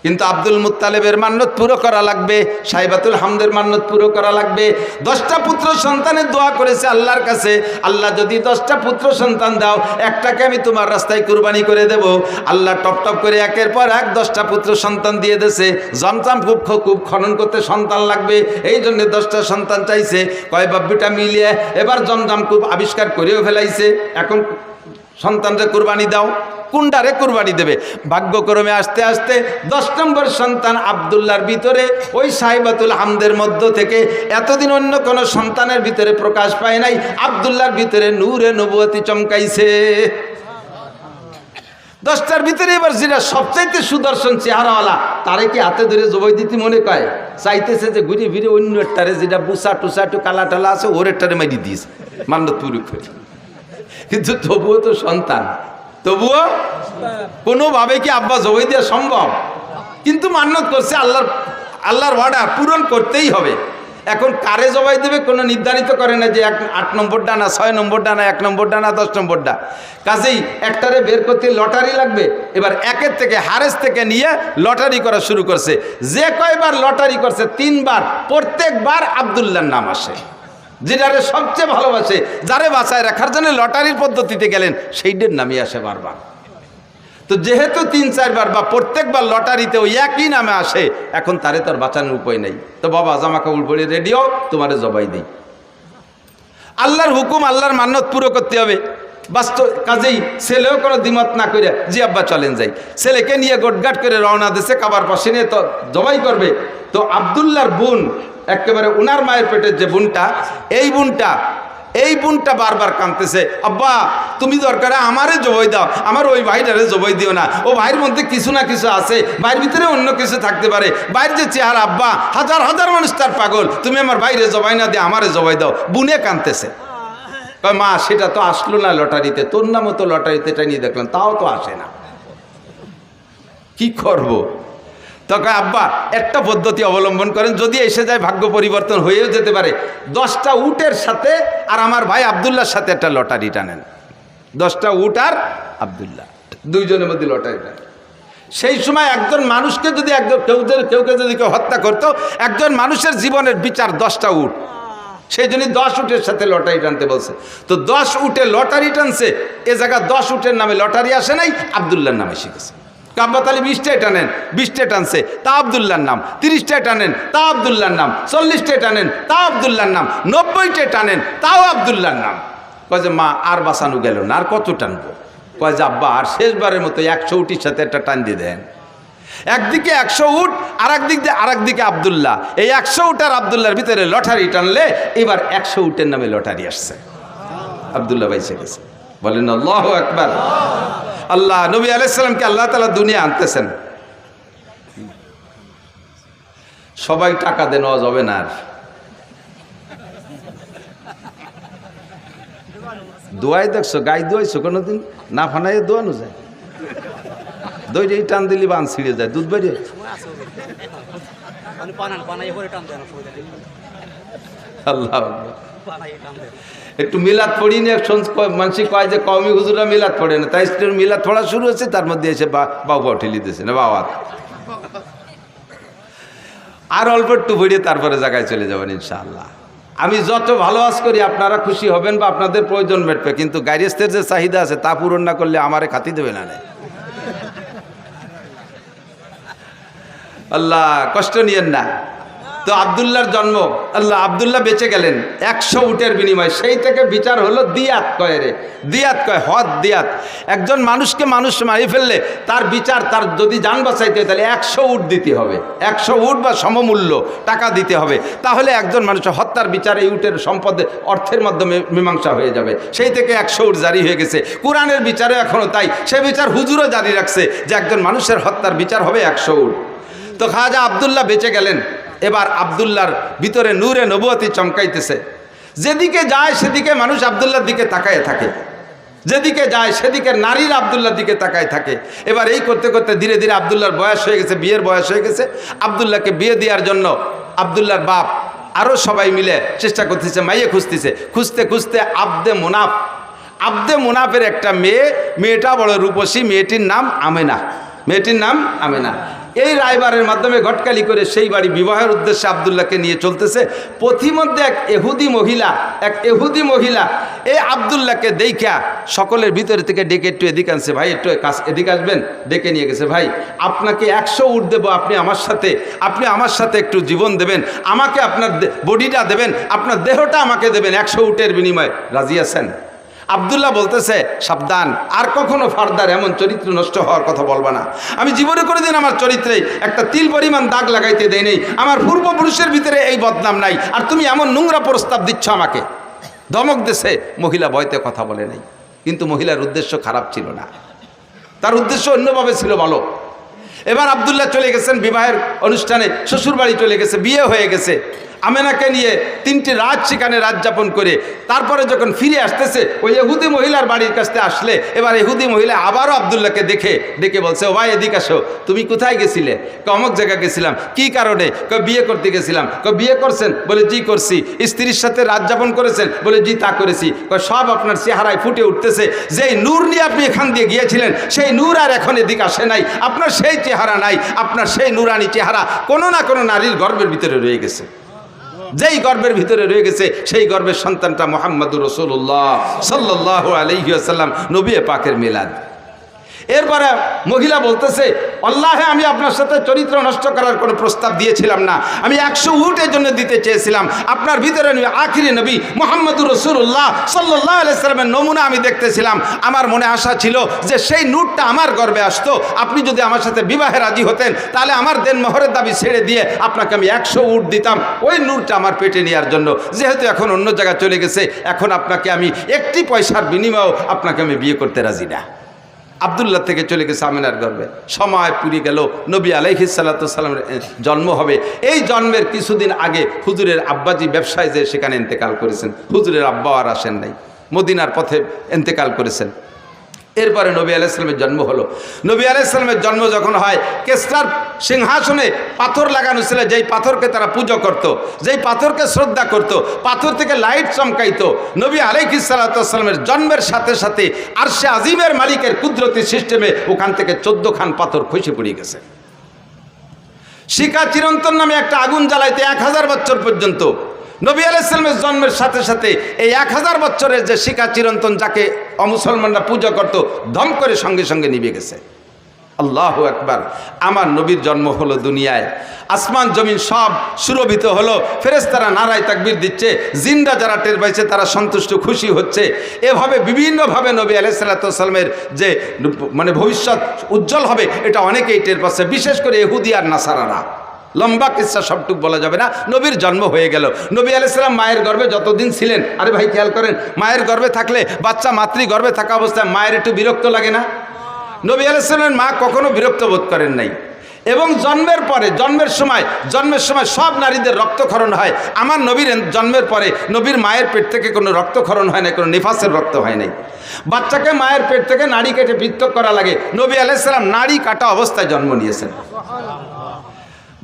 কিন্তু আব্দুল মুত্তালিবের মান্নত পুরো করা লাগবে, সাইবাতুল হামদের মান্নত পুরো করা লাগবে। 10টা পুত্র সন্তানের দোয়া করেছে আল্লাহর কাছে, আল্লাহ যদি 10টা পুত্র সন্তান দাও, একটাকে আমি তোমার রাস্তায় কুরবানি করে দেব। আল্লাহ টপ টপ করে একের পর এক 10টা পুত্র সন্তান দিয়ে দেছে। জমজম খুব খনন করতে সন্তান লাগবে, এই জন্য 10টা সন্তান চাইছে। কয় বাব্বিটা মিলিয়ে এবার জমজম খুব আবিষ্কার করেও ফেলাইছে। এখন সন্তানকে কুরবানি দাও, কোনটারে কুরবানি দেবে? ভাগ্যক্রমে আস্তে আস্তে 10 নম্বর সন্তান আব্দুল্লাহর ভিতরে, ওই সাইবাতুল হামদের মধ্য থেকে এতদিন অন্য কোনো সন্তানের ভিতরে প্রকাশ পায় নাই, আব্দুল্লাহর ভিতরে নূরে নবুয়তি চমকাইছে। 10টার ভিতরে এবার যেটা সবচাইতে সুদর্শন চেহারাওয়ালা, তারে কি হাতে ধরে জবাই দিতে মনে কয়? চাইতেছে যে ঘুরে ফিরে অন্য একটারে, যেটা বুসা টুসা একটু কালা টালা আছে, ওর একটারে মারি দিয়েছে মান্নত পুরো করে। কিন্তু তবুও তো সন্তান, তবুও কোনোভাবে কি আব্বা জবাই দেওয়া সম্ভব? কিন্তু মান্নত করছে, আল্লাহর ওয়াদা পূরণ করতেই হবে। এখন কারে জবাই দেবে কোনো নির্ধারিত করে না যে 8 নম্বর ডানা, 6 নম্বর ডানা, 1 নম্বর ডানা, 10 নম্বর ডা। কাজেই একটারে বের করতে লটারি লাগবে। এবার একের থেকে হারেস থেকে নিয়ে লটারি করা শুরু করছে। যে কয়বার লটারি করছে 3 বার, প্রত্যেকবার আব্দুল্লাহর নাম আসে। যেটারে সবচেয়ে ভালোবাসে, যারে বাঁচায় রাখার জন্য লটারির পদ্ধতিতে গেলেন, সেইটার নামই আসে বারবার। তো যেহেতু 3-4 বার বা প্রত্যেকবার লটারিতে ওই একই নামে আসে, এখন তারে তার বাঁচানোর উপায় নেই। তো বাবা জামা কাপড় পরে রেডিও, তোমারে জবাই দিই। আল্লাহর হুকুম, আল্লাহর মান্নত পুরো করতে হবে। বাস্তব কাজেই ছেলেও কোনো দ্বিমত না করে, জি আব্বা চলেন যাই। ছেলেকে নিয়ে গোটগাট করে রওনা দিছে, কাবার পাশে নিয়ে তো জবাই করবে। তো আব্দুল্লাহর বোন, একেবারে উনার মায়ের পেটের যে বোনটা, এই বোনটা বারবার কাঁদতেছে, আব্বা তুমি দরকারে আমারে জবাই দাও, আমার ওই ভাইটারে জবাই দিও না। ও ভাইয়ের মধ্যে কিছু না কিছু আছে, ভাইয়ের ভিতরে অন্য কিছু থাকতে পারে। ভাইয়ের যে চেহারা, আব্বা হাজার হাজার মানুষ তার পাগল, তুমি আমার ভাইরে জবাই না দিয়ে আমারে জবাই দাও। বুনে কাঁদতেছে। মা সেটা তো আসলো না লটারিতে, তোর নামও তো লটারিতে এটা নিয়ে দেখলাম, তাও তো আসে না, কি করবো? তখন আব্বা একটা পদ্ধতি অবলম্বন করেন, যদি এসে যায় ভাগ্য পরিবর্তন হয়েও যেতে পারে। 10টা উটের সাথে আর আমার ভাই আব্দুল্লাহর সাথে একটা লটারি টানেন। 10টা উট আর আব্দুল্লাহ, দুইজনের মধ্যে লটারি টানেন। সেই সময় একজন মানুষকে যদি কেউকে যদি কেউ হত্যা করতো, একজন মানুষের জীবনের বিচার 10টা উট। সেই জন্য 10 উটের সাথে লটারি টানতে বলছে। তো 10 উটে লটারি টানছে, এ জায়গা 10 উটের নামে লটারি আসে নাই, আব্দুল্লাহর নামে শিখেছে। কাব্বা তাহলে 20টায় টানেন, 20টায় টানছে, তা আব্দুল্লাহর নাম। 30টায় টানেন, তা আব্দুল্লাহর নাম। 40টায় টানেন, তা আব্দুল্লাহর নাম। 90টায় টানেন, তাও আব্দুল্লাহর নাম। কয় যে মা আর বাঁচানো গেল না, আর কত টানবো? কয় যে আব্বা আর শেষবারের মতো 100 উটির সাথে একটা টান দিয়ে দেন। একদিকে 100 উট, আর একদিকে আব্দুল্লাহ। এই 100 উট আর আব্দুল্লাহর ভিতরে লটারি টানলে এবার 100 উটের নামে লটারি আসছে। আব্দুল্লাহ বাইসে গেছে। বলেন আল্লাহু আকবার। আল্লাহ নবী আলাইহিস সালামকে আল্লাহ তাআলা দুনিয়া আনতেছেন। সবাই টাকা দেন, নেওয়া যাবে না। আর দোয়াই দেখছো, গাই দোয়াইছো কোনোদিন? না ফানাইয়ে দোয়ানো যায়? দই টান দিলি বান ছিঁড়ে যায়, দুধ বেরিয়ে। আল্লাহ একটু মিলাদ পড়ি না, মানুষ কয় যে কওমি হুজুরা মিলাদ পড়ে না, তাই মিলাদ পড়া শুরু হচ্ছে, তার মধ্যে এসে বাবা ঠেলি দিয়েছে না বাবা। আর অল্প একটু ভরিয়ে তারপরে জায়গায় চলে যাবেন ইনশাআল্লাহ। আমি যত ভালো আজ করি আপনারা খুশি হবেন বা আপনাদের প্রয়োজন মেটবে, কিন্তু গাইরেস্তের যে চাহিদা আছে তা পূরণ না করলে আমারে খাতি দেবে না। আল্লাহ কষ্ট নিয়েন না। তো আব্দুল্লাহর জন্ম, আল্লাহ আব্দুল্লাহ বেঁচে গেলেন 100 উটের বিনিময়ে। সেই থেকে বিচার হলো দিয়াত কয় রে, দিয়াত কয়, হদ দিয়াত। একজন মানুষকে মানুষ মারি ফেললে তার বিচার, তার যদি যান বাঁচাইতে হয় তাহলে 100 উট দিতে হবে, 100 উট বা সমমূল্য টাকা দিতে হবে। তাহলে একজন মানুষের হত্যার বিচার এই উটের সম্পদে অর্থের মাধ্যমে মীমাংসা হয়ে যাবে। সেই থেকে 100 উট জারি হয়ে গেছে। কোরআনের বিচারে এখনও তাই, সে বিচার হুজুরও জারি রাখছে যে একজন মানুষের হত্যার বিচার হবে 100 উট। তো খাজা আব্দুল্লাহ বেঁচে গেলেন। এবার আব্দুল্লাহর ভিতরে নূরে নবুয়তি চমকাইতেছে। যেদিকে যায় সেদিকে মানুষ আব্দুল্লাহর দিকে তাকায় থাকে, যেদিকে যায় সেদিকে নারীর আব্দুল্লাহর দিকে তাকায় থাকে। এবার এই করতে করতে ধীরে ধীরে আব্দুল্লাহর বয়স হয়ে গেছে, বিয়ের বয়স হয়ে গেছে। আব্দুল্লাহকে বিয়ে দেওয়ার জন্য আব্দুল্লাহর বাপ আরও সবাই মিলে চেষ্টা করতেছে, মাইয়ে খুঁজতেছে। খুঁজতে খুঁজতে আব্দে মুনাফের একটা মেয়ে, মেয়েটা বড় রূপসী, মেয়েটির নাম আমেনা, মেয়েটির নাম আমেনা। এই রায়বারের মাধ্যমে ঘটকালি করে সেই বাড়ি বিবাহের উদ্দেশ্যে আব্দুল্লাহকে নিয়ে চলতেছে। পথিমধ্যে এক এহুদি মহিলা এই আব্দুল্লাহকে দেখা সকলের ভিতরে থেকে ডেকে একটু এদিকে আনছে, ভাই একটু এদিকে আসবেন, ডেকে নিয়ে গেছে। ভাই আপনাকে 100 উট দেবো, আপনি আমার সাথে একটু জীবন দেবেন, আমাকে আপনার বডিটা দেবেন, আপনার দেহটা আমাকে দেবেন, 100 উটের বিনিময়ে রাজি আছেন? আব্দুল্লাহ বলতেছে, সাবধান, আর কখনো ফার্দার এমন চরিত্র নষ্ট হওয়ার কথা বলবা না। আমি জীবনে কোনোদিন আমার চরিত্রে একটা তিল পরিমাণ দাগ লাগাইতে দেই নেই, আমার পূর্বপুরুষের ভিতরে এই বদনাম নাই, আর তুমি এমন নোংরা প্রস্তাব দিচ্ছ আমাকে। ধমক দেশে মহিলা ভয়তে কথা বলে নাই, কিন্তু মহিলার উদ্দেশ্য খারাপ ছিল না, তার উদ্দেশ্য অন্যভাবে ছিল ভালো। এবার আব্দুল্লাহ চলে গেছেন বিবাহের অনুষ্ঠানে, শ্বশুরবাড়ি চলে গেছে, বিয়ে হয়ে গেছে। আমেনাকে নিয়ে 3টি রাত সেখানে রাত যাপন করে তারপরে যখন ফিরে আসতেছে ওই ইহুদি মহিলার বাড়ির কাছে আসলে, এবার ইহুদি মহিলা আবারও আব্দুল্লাহকে ডেকে বলছে, ও ভাই এদিকে আসো, তুমি কোথায় গেছিলে? অমুক জায়গা গেছিলাম। কি কারণে? বিয়ে করতে গেছিলাম। বিয়ে করছেন? বলে জি করছি। স্ত্রীর সাথে রাত যাপন করেছেন? বলে জি তা করেছি। সব আপনার চেহারায় ফুটে উঠতেছে, যেই নূর নিয়ে আপনি এখান দিয়ে গিয়েছিলেন সেই নূর আর এখন এদিকে আসে নাই, আপনার সেই চেহারা নাই, আপনার সেই নূরানি চেহারা কোনো না কোনো নারীর গর্ভের ভিতরে রয়ে গেছে। যেই গর্ভের ভিতরে রয়ে গেছে সেই গর্ভের সন্তানটা মুহাম্মদুর রাসূলুল্লাহ সাল্লাল্লাহু আলাইহি ওয়াসাল্লাম, নবী পাকের মিলাদ। এরপরে মহিলা বলতেছে, আল্লাহে আমি আপনার সাথে চরিত্র নষ্ট করার কোনো প্রস্তাব দিয়েছিলাম না, আমি 100 উটের জন্য দিতে চেয়েছিলাম। আপনার ভিতরে আখিরি নবী মুহাম্মদুর রাসূলুল্লাহ সাল্লাল্লাহু আলাইহি ওয়াসাল্লামের নমুনা আমি দেখতেছিলাম। আমার মনে আশা ছিল যে সেই নূরটা আমার গর্ভে আসতো, আপনি যদি আমার সাথে বিবাহে রাজি হতেন তাহলে আমার দেন মোহরের দাবি ছেড়ে দিয়ে আপনাকে আমি 100 উট দিতাম, ওই নূরটা আমার পেটে নেওয়ার জন্য। যেহেতু এখন অন্য জায়গায় চলে গেছে, এখন আপনাকে আমি একটি পয়সার বিনিময়েও আপনাকে আমি বিয়ে করতে রাজি না। আব্দুল্লাহ থেকে চলে গেছে আমিনার গর্ভে। সময় পুরিয়ে গেল, নবী আলাইহিস সালাতু সালামের জন্ম হবে। এই জন্মের কিছুদিন আগে হুজুরের আব্বাজি ব্যবসায় যে সেখানে ইন্তেকাল করেছেন। হুজুরের আব্বা আর আসেন নাই, মদিনার পথে ইন্তেকাল করেছেন। এরপরে নবী আলাইহিস সালামের জন্ম হলো। নবী আলাইহিস সালামের জন্ম যখন হয়, কেসরার সিংহাসনে পাথর লাগানো ছিল, যেই পাথরকে তারা পুজো করত, যেই পাথরকে শ্রদ্ধা করত, পাথর থেকে লাইট চমকাইতো। নবী আলাইহিস সালাতু সালামের জন্মের সাথে সাথে আরশে আজিমের মালিকের কুদরতি সিস্টেমে ওখান থেকে 14 খান পাথর খসে পড়ে গেছে। শিখা চিরন্তন নামে একটা আগুন জ্বালাইতে 1000 বছর পর্যন্ত, নবী আলাইহিস সালামের জন্মের সাথে সাথে এই 1000 বছরের যে শিখা চিরন্তন যাকে অমুসলমানরা পূজা করত, ধম করে সঙ্গে সঙ্গে নিভে গেছে। আল্লাহু আকবার। আমার নবীর জন্ম হলো দুনিয়ায়, আসমান জমিন সব সুরভিত হলো, ফেরেশতারা নারায় তাকবীর দিচ্ছে, জিন্দা যারা টের পাইছে তারা সন্তুষ্ট খুশি হচ্ছে। এভাবে বিভিন্নভাবে নবী আলাইহিস সালাতু সালামের যে মানে ভবিষ্যৎ উজ্জ্বল হবে এটা অনেকেই টের পাচ্ছে, বিশেষ করে ইহুদি আর নাসারারা। লম্বা কিসসা সবটুক বলা যাবে না। নবীর জন্ম হয়ে গেল। নবী আলাইহিস সালাম মায়ের গর্ভে যতদিন ছিলেন, আরে ভাই খেয়াল করেন, মায়ের গর্ভে থাকলে বাচ্চা মাতৃ গর্ভে থাকা অবস্থায় মায়ের একটু বিরক্ত লাগে না? নবী আলাইহিস সালামের মা কখনো বিরক্ত বোধ করেন নাই। এবং জন্মের পরে জন্মের সময় সব নারীদের রক্তক্ষরণ হয়। আমার নবীর জন্মের পরে নবীর মায়ের পেট থেকে কোনো রক্তক্ষরণ হয় না, কোনো নিফাসের রক্ত হয় নাই। বাচ্চাকে মায়ের পেট থেকে নাড়ি কেটে পৃথক করা লাগে, নবী আলাইহিস সালাম নাড়ি কাটা অবস্থায় জন্ম নিয়েছেন।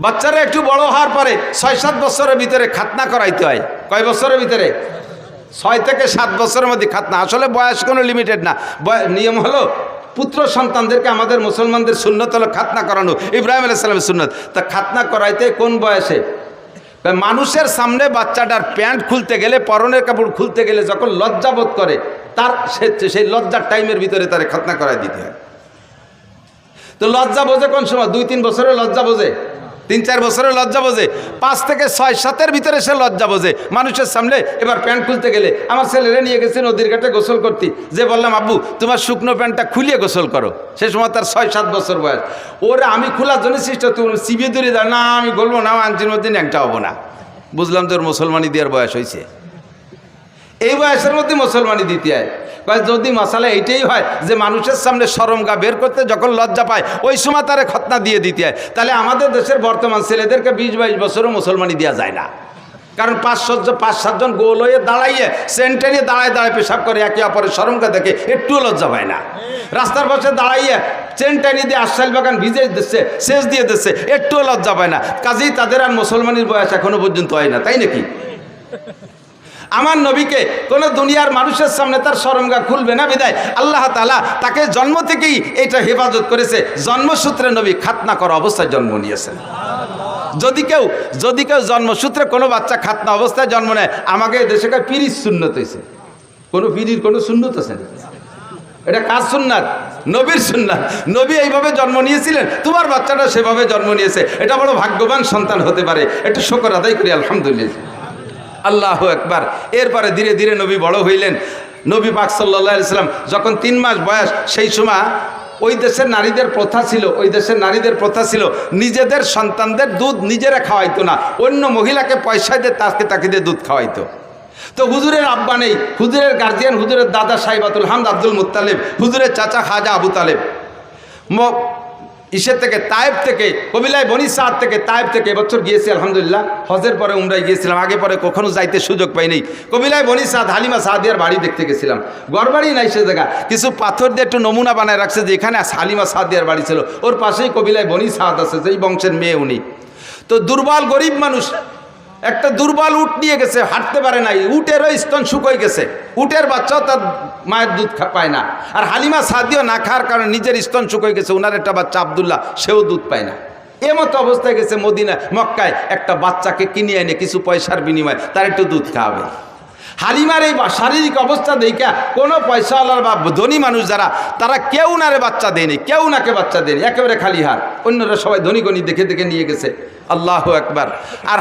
বাচ্চারা একটু বড় হওয়ার পরে 6-7 বছরের ভিতরে খাতনা করাইতে হয়। কয় বছরের ভিতরে? 6 থেকে 7 বছরের মধ্যে খাতনা। আসলে বয়স কোনো লিমিটেড না, নিয়ম হলো পুত্র সন্তানদেরকে আমাদের মুসলমানদের সুন্নত হলো খাতনা করানো, ইব্রাহিম আলাইহিস সালামের সুন্নত। তা খাতনা করাইতে কোন বয়সে? মানুষের সামনে বাচ্চাটার প্যান্ট খুলতে গেলে, পরনের কাপড় খুলতে গেলে যখন লজ্জা বোধ করে, তার সেই লজ্জার টাইমের ভিতরে তার খাতনা করাই দিতে হয়। তো লজ্জা বোঝে কোন সময়? 2-3 বছরে লজ্জা বোঝে। 3-4 বছরে লজ্জা বোঝে, 5 থেকে 6-7-এর ভিতরে সে লজ্জা বোঝে মানুষের সামনে। এবার প্যান্ট খুলতে গেলে আমার ছেলেরা নিয়ে গেছে নদীর ঘাটে গোসল করতে, যে বললাম আব্বু তোমার শুকনো প্যান্টটা খুলিয়ে গোসল করো, সে সময় তার 6-7 বছর বয়স। ওরা আমি খোলার জন্য চেষ্টা, তুমি চিবিয়ে ধরে দাও, না আমি বলবো না, আঞ্চির মধ্যে ন্যাংটা হবো না। বুঝলাম তোর মুসলমানি দেওয়ার বয়স হয়েছে, এই বয়সের মধ্যে মুসলমানি দিতে হয়। যদি মশালা এইটাই হয় যে মানুষের সামনে শরমগা বের করতে যখন লজ্জা পায় ওই সময় তারে খতনা দিয়ে দিতে হয়, তাহলে আমাদের দেশের বর্তমান ছেলেদেরকে 20-22 বছরও মুসলমানি দেওয়া যায় না। কারণ 5-7 জন গোল হয়ে দাঁড়াইয়ে সেন্টারে দাঁড়ায় পেশাব করে, একে অপরের শরমগা দেখে একটুও লজ্জা পায় না। রাস্তার পাশে দাঁড়াইয়ে চেনটানি দিয়ে আশাইল বাগান ভিজে দিচ্ছে, সেচ দিয়ে দিচ্ছে, একটুও লজ্জা পায় না। কাজেই তাদের আর মুসলমানের বয়স এখনো পর্যন্ত হয় না, তাই নাকি? আমার নবীকে কোন দুনিয়ার মানুষের সামনে তার শরমগা খুলবে না, বিদায় আল্লাহ তাআলা তাকে জন্ম থেকেই এটা হেফাজত করেছে। জন্মসূত্রে নবী খাতনা করা অবস্থায় জন্ম নিয়েছেন। যদি কেউ জন্মসূত্রে কোনো বাচ্চা খাতনা অবস্থায় জন্ম নেয়, আমাকে দেশে পিরির সুন্নত হয়েছে। কোনো পিরির কোনো সুন্নত আছে না, এটা কাজ সুন্নাত, নবীর সুন্নাত। নবী এইভাবে জন্ম নিয়েছিলেন, তোমার বাচ্চাটা সেভাবে জন্ম নিয়েছে, এটা বড় ভাগ্যবান সন্তান হতে পারে। একটু শুকর আদায় করি আলহামদুলিল্লাহ, আল্লাহু আকবার। এরপরে ধীরে ধীরে নবী বড় হইলেন। নবী পাক সাল্লাল্লাহু আলাইহি সাল্লাম যখন 3 মাস বয়স, সেই সময় ওই দেশের নারীদের প্রথা ছিল নিজেদের সন্তানদের দুধ নিজেরা খাওয়াইতো না, অন্য মহিলাকে পয়সা দিয়ে তাকে দিয়ে দুধ খাওয়াইতো। তো হুজুরের আব্বা নেই, হুজুরের গার্জিয়ান হুজুরের দাদা সাইবাতুল হামদ আব্দুল মুত্তালিব, হুজুরের চাচা খাজা আবু তালেব ইসের থেকে তায়েব থেকে, কবিলায় বনি সাদ থেকে, তায়েব থেকে এবছর গিয়েছি আলহামদুলিল্লাহ। হজের পরে উমরায় গিয়েছিলাম, আগে পরে কখনো যাইতে সুযোগ পাইনি। কবিলায় বনি সাদ হালিমা সাদিয়ার বাড়ি দেখতে গেছিলাম। ঘরবাড়ি নাই সে জায়গা, কিছু পাথর দিয়ে একটু নমুনা বানায় রাখছে যে এখানে হালিমা সাদিয়ার বাড়ি ছিল। ওর পাশেই কবিলায় বনি সাদ আছে, যেই বংশের মেয়ে উনি। তো দুর্বল গরিব মানুষ, একটা দুর্বল উট নিয়ে গেছে, হাঁটতে পারে নাই, উটেরও স্তন শুকোয় গেছে, উটের বাচ্চাও তার মায়ের দুধ পায় না। আর হালিমা সাদিও না খাওয়ার কারণে নিজের স্তন শুকোয় গেছে, ওনার একটা বাচ্চা আব্দুল্লাহ, সেও দুধ পায় না। এমতো অবস্থায় গেছে মদিনা মক্কায় একটা বাচ্চাকে কিনে এনে কিছু পয়সার বিনিময়ে তার একটু দুধ খাওয়াবে। হালিমার এই শারীরিক অবস্থা দেখা কোনো পয়সাওয়ালার বা ধনী মানুষ যারা, তারা কেউ নারে বাচ্চা দেয়নি, কেউ নাকে বাচ্চা দেয়নি, একেবারে খালি হাত। অন্যরা সবাই ধনী গণী দেখে দেখে নিয়ে গেছে। আল্লাহু আকবার। আর